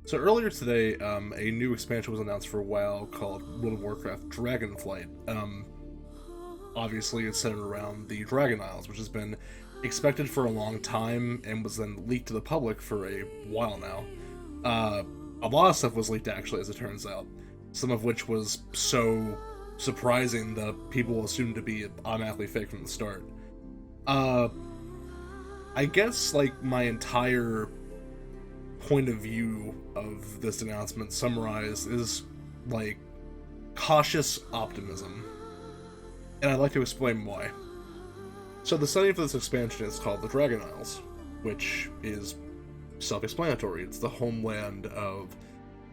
So earlier today, a new expansion was announced for WoW called World of Warcraft Dragonflight. Obviously it's centered around the Dragon Isles, which has been expected for a long time and was then leaked to the public for a while now. A lot of stuff was leaked actually, as it turns out. Some of which was so surprising that people assumed to be automatically fake from the start. I guess, like, my entire point of view of this announcement summarized is, like, cautious optimism. And I'd like to explain why. So the setting for this expansion is called the Dragon Isles, which is self-explanatory. It's the homeland of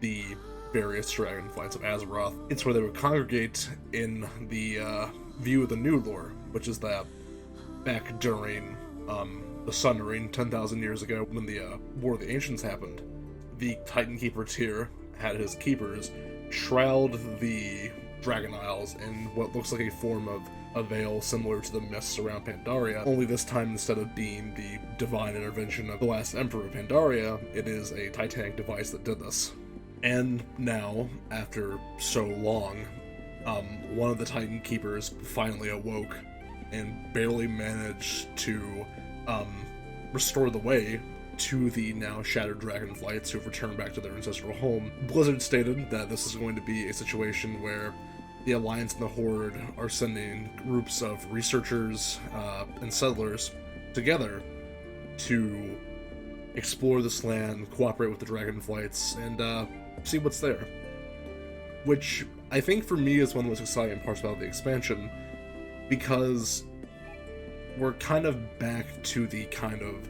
the various dragonflights of Azeroth. It's where they would congregate in the view of the new lore, which is that back during the Sun Reign 10,000 years ago, when the War of the Ancients happened, the Titan Keeper tier had his keepers shroud the Dragon Isles in what looks like a form of a veil similar to the mists around Pandaria, only this time, instead of being the divine intervention of the last Emperor of Pandaria, it is a titanic device that did this. And now, after so long, one of the Titan Keepers finally awoke and barely managed to restore the way to the now shattered dragonflights who have returned back to their ancestral home. Blizzard stated that this is going to be a situation where the Alliance and the Horde are sending groups of researchers and settlers together to explore this land, cooperate with the dragonflights, and see what's there. Which I think for me is one of the most exciting parts about the expansion, because we're kind of back to the kind of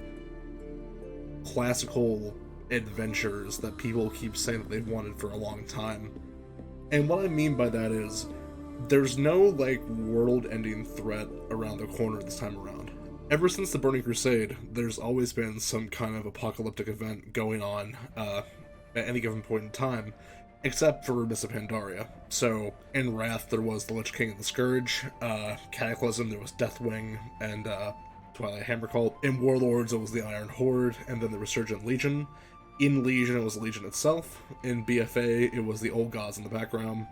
classical adventures that people keep saying that they've wanted for a long time. And what I mean by that is, there's no, like, world-ending threat around the corner this time around. Ever since the Burning Crusade, there's always been some kind of apocalyptic event going on at any given point in time, except for Mists of Pandaria. So, in Wrath, there was the Lich King and the Scourge. Cataclysm, there was Deathwing and Twilight Hammer Cult. In Warlords, it was the Iron Horde, and then the Resurgent Legion. In Legion, it was the Legion itself. In BFA, it was the Old Gods in the background.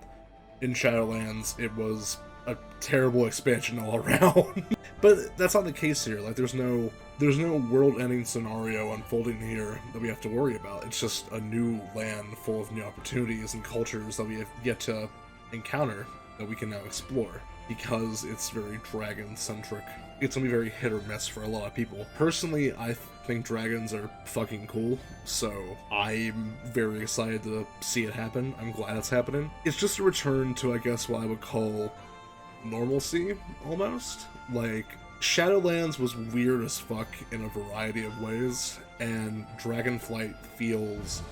In Shadowlands, it was a terrible expansion all around. But that's not the case here. Like, there's no world-ending scenario unfolding here that we have to worry about. It's just a new land full of new opportunities and cultures that we have yet to encounter that we can now explore, because it's very dragon-centric. It's gonna be very hit or miss for a lot of people. Personally, I think dragons are fucking cool, so I'm very excited to see it happen. I'm glad it's happening. It's just a return to, I guess, what I would call normalcy, almost. Like, Shadowlands was weird as fuck in a variety of ways, and Dragonflight feels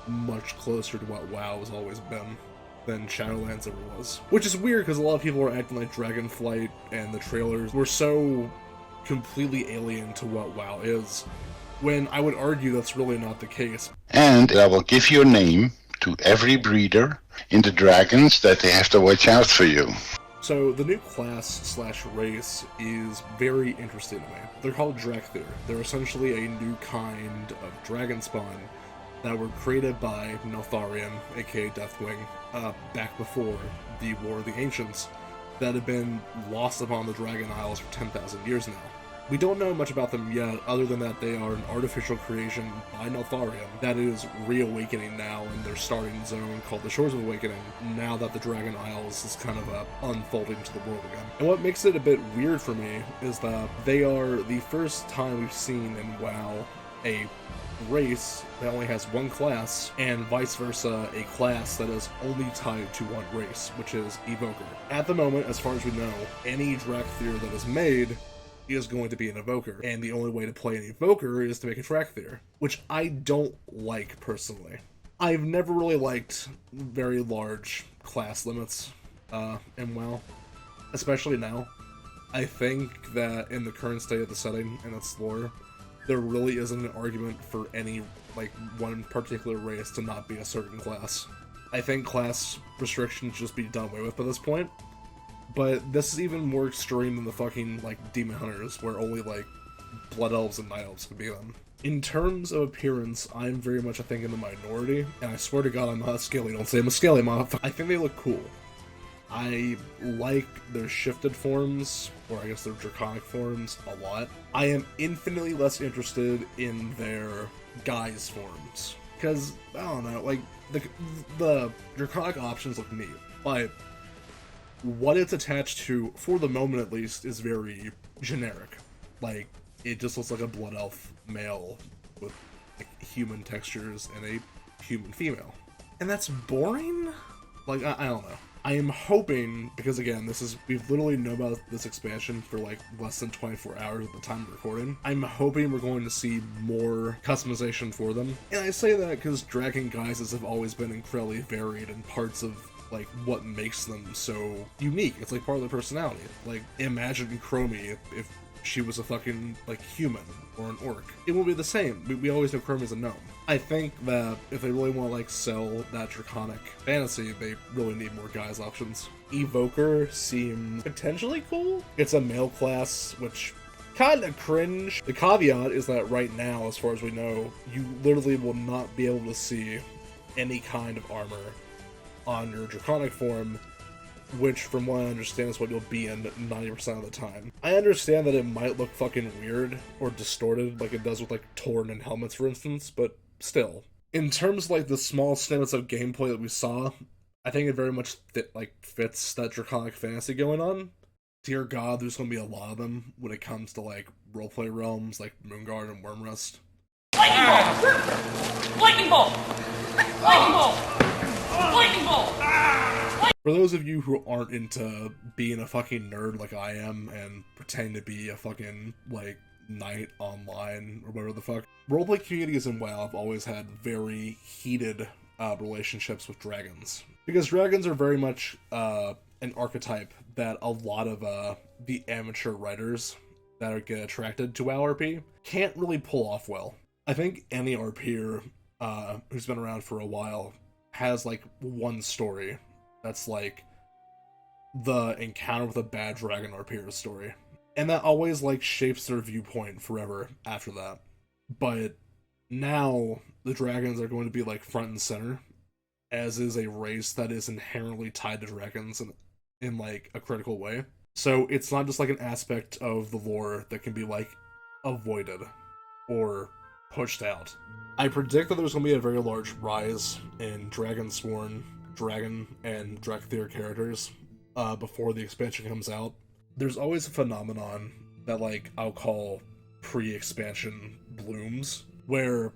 much closer to what WoW has always been than Shadowlands ever was. Which is weird, because a lot of people are acting like Dragonflight and the trailers were so completely alien to what WoW is, when I would argue that's really not the case. And I will give your name to every breeder in the dragons that they have to watch out for you. So the new class/race is very interesting to me. They're called Drakthir. They're essentially a new kind of dragon spawn that were created by Neltharion, aka Deathwing, back before the War of the Ancients, that have been lost upon the Dragon Isles for 10,000 years now. We don't know much about them yet, other than that they are an artificial creation by Neltharion that is reawakening now in their starting zone called the Shores of Awakening, now that the Dragon Isles is kind of unfolding to the world again. And what makes it a bit weird for me is that they are the first time we've seen in WoW a race that only has one class, and vice versa, a class that is only tied to one race, which is Evoker. At the moment, as far as we know, any Drakthir that is made is going to be an Evoker, and the only way to play an Evoker is to make a Drakthir, which I don't like, personally. I've never really liked very large class limits in WoW, especially now. I think that in the current state of the setting and its lore, there really isn't an argument for any, like, one particular race to not be a certain class. I think class restrictions should just be done away with by this point. But this is even more extreme than the fucking, like, Demon Hunters, where only, like, Blood Elves and Night Elves could be them. In terms of appearance, I'm very much, I think, in the minority, and I swear to God I'm not a scaly. Don't say I'm a scaly motherfucker. I think they look cool. I like their shifted forms, or I guess their draconic forms, a lot. I am infinitely less interested in their guise forms, because, I don't know, like, the draconic options look neat, but what it's attached to, for the moment at least, is very generic. Like, it just looks like a blood elf male with like human textures and a human female. And that's boring? Like, I don't know. I am hoping, because again, we've literally known about this expansion for like less than 24 hours at the time of recording. I'm hoping we're going to see more customization for them. And I say that because dragon guises have always been incredibly varied in parts of like what makes them so unique. It's like part of their personality. Like, imagine Chromie if she was a fucking, like, human or an orc. It won't be the same. We always know Chromie's a gnome. I think that if they really want to, like, sell that draconic fantasy, they really need more guise options. Evoker seems potentially cool. It's a male class, which kinda cringe. The caveat is that right now, as far as we know, you literally will not be able to see any kind of armor on your draconic form, which, from what I understand, is what you'll be in 90% of the time. I understand that it might look fucking weird or distorted, like it does with, like, Torn and helmets, for instance, but still. In terms of, like, the small snippets of gameplay that we saw, I think it very much fits that draconic fantasy going on. Dear God, there's gonna be a lot of them when it comes to, like, roleplay realms, like Moonguard and Wormrest. Lightning bolt! Lightning bolt! Lightning bolt! Lightning bolt! For those of you who aren't into being a fucking nerd like I am and pretending to be a fucking, like, knight online or whatever the fuck, roleplay communities in WoW have always had very heated relationships with dragons. Because dragons are very much an archetype that a lot of the amateur writers that get attracted to WoW RP can't really pull off well. I think any RPer who's been around for a while has, like, one story that's like the encounter with a bad dragon RPer story. And that always, like, shapes their viewpoint forever after that. But now the dragons are going to be, like, front and center, as is a race that is inherently tied to dragons in like a critical way. So it's not just like an aspect of the lore that can be, like, avoided or pushed out. I predict that there's going to be a very large rise in Dragonsworn, Dragon, and Drakthir characters before the expansion comes out. There's always a phenomenon that, like, I'll call pre-expansion blooms, where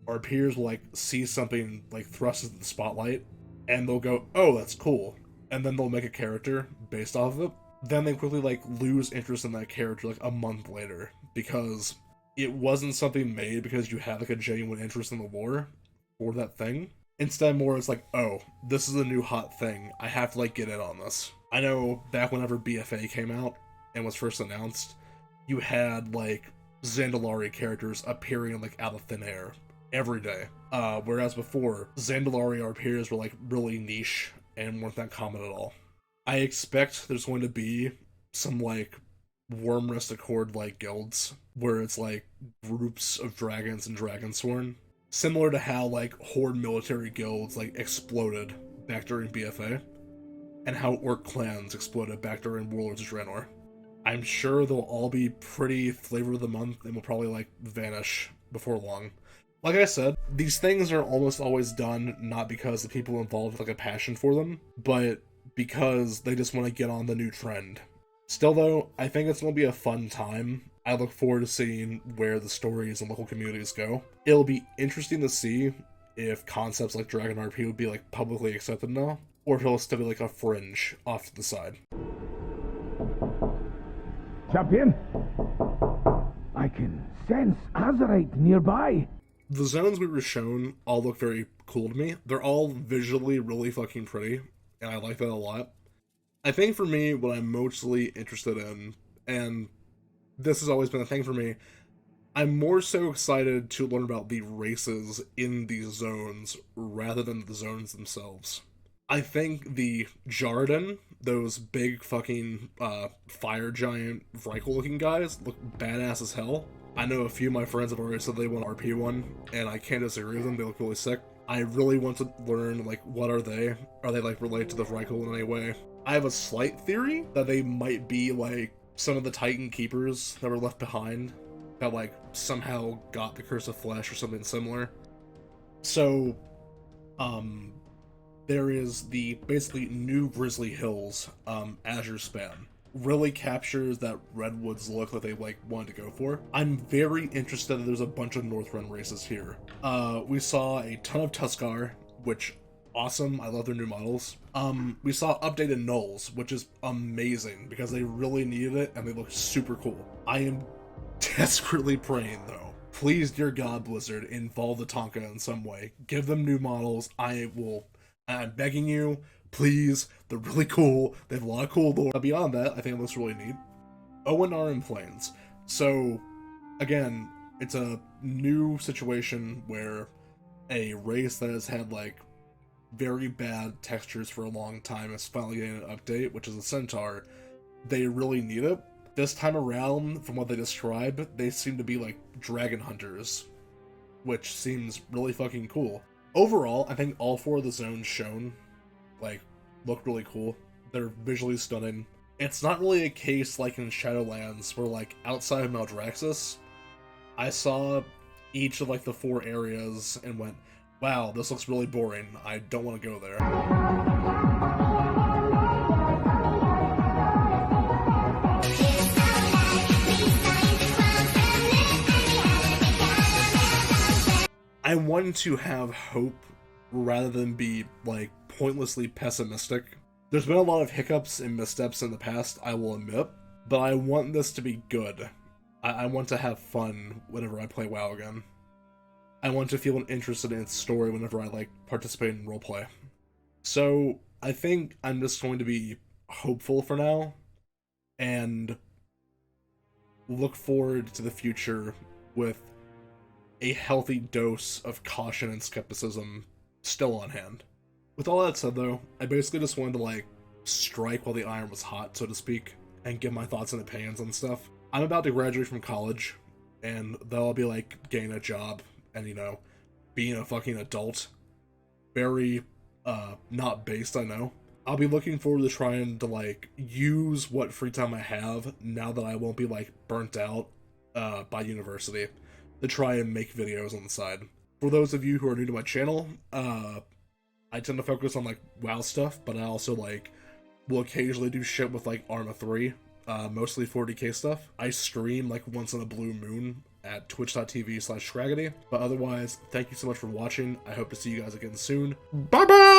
our peers will, like, see something, like, thrust into the spotlight, and they'll go, oh, that's cool, and then they'll make a character based off of it. Then they quickly, like, lose interest in that character, like, a month later, because it wasn't something made because you had, like, a genuine interest in the lore for that thing. Instead, more it's like, oh, this is a new hot thing. I have to, like, get in on this. I know back whenever BFA came out and was first announced, you had, like, Zandalari characters appearing, like, out of thin air every day. Whereas before, Zandalari RPers were, like, really niche and weren't that common at all. I expect there's going to be some, like, Wormrest Accord-like guilds where it's, like, groups of dragons and Dragonsworn. Similar to how, like, Horde military guilds, like, exploded back during BFA, and how Orc clans exploded back during Warlords of Draenor. I'm sure they'll all be pretty flavor of the month and will probably, like, vanish before long. Like I said, these things are almost always done not because the people involved have, like, a passion for them, but because they just want to get on the new trend. Still, though, I think it's going to be a fun time. I look forward to seeing where the stories and local communities go. It'll be interesting to see if concepts like Dragon RP would be, like, publicly accepted now, or if it'll still be, like, a fringe off to the side. Champion, I can sense Azerite nearby. The zones we were shown all look very cool to me. They're all visually really fucking pretty, and I like that a lot. I think for me, what I'm mostly interested in, and this has always been a thing for me, I'm more so excited to learn about the races in these zones rather than the zones themselves. I think the Jarden, those big fucking fire giant Vrykle looking guys, look badass as hell. I know a few of my friends have already said they want RP one, and I can't disagree with them. They look really sick. I really want to learn, like, what are they? Are they, like, related to the Vrykle in any way? I have a slight theory that they might be, like, some of the Titan Keepers that were left behind that, like, somehow got the Curse of Flesh or something similar. So, there is the basically new Grizzly Hills, Azure Span. Really captures that Redwoods look that they like wanted to go for. I'm very interested that there's a bunch of Northrend races here. We saw a ton of Tuskar, which awesome. I love their new models. We saw updated Gnolls, which is amazing because they really needed it and they look super cool. I am desperately praying though, please, dear God, Blizzard, involve the Tonka in some way. Give them new models. I'm begging you, please. They're really cool. They have a lot of cool lore. Beyond that, I think it looks really neat. ONR in Plains. So, again, it's a new situation where a race that has had, like, very bad textures for a long time is finally getting an update, which is a Centaur. They really need it. This time around, from what they describe, they seem to be, like, dragon hunters, which seems really fucking cool. Overall, I think all 4 of the zones shown, like, look really cool. They're visually stunning. It's not really a case like in Shadowlands where, like, outside of Maldraxxus, I saw each of, like, the 4 areas and went, wow, this looks really boring. I don't want to go there. I want to have hope rather than be, like, pointlessly pessimistic. There's been a lot of hiccups and missteps in the past, I will admit, but I want this to be good. I want to have fun whenever I play WoW again. I want to feel interested in its story whenever I, like, participate in roleplay. So, I think I'm just going to be hopeful for now, and look forward to the future with a healthy dose of caution and skepticism still on hand. With all that said, though, I basically just wanted to, like, strike while the iron was hot, so to speak, and give my thoughts and opinions on stuff. I'm about to graduate from college, and though I'll be, like, getting a job and, you know, being a fucking adult, very, not based, I know, I'll be looking forward to trying to, like, use what free time I have, now that I won't be, like, burnt out, by university, to try and make videos on the side. For those of you who are new to my channel, I tend to focus on, like, WoW stuff, but I also, like, will occasionally do shit with, like, Arma 3, mostly 40k stuff. I stream, like, once in a blue moon at twitch.tv/Scraggedy, but otherwise, thank you so much for watching. I hope to see you guys again soon. Bye-bye!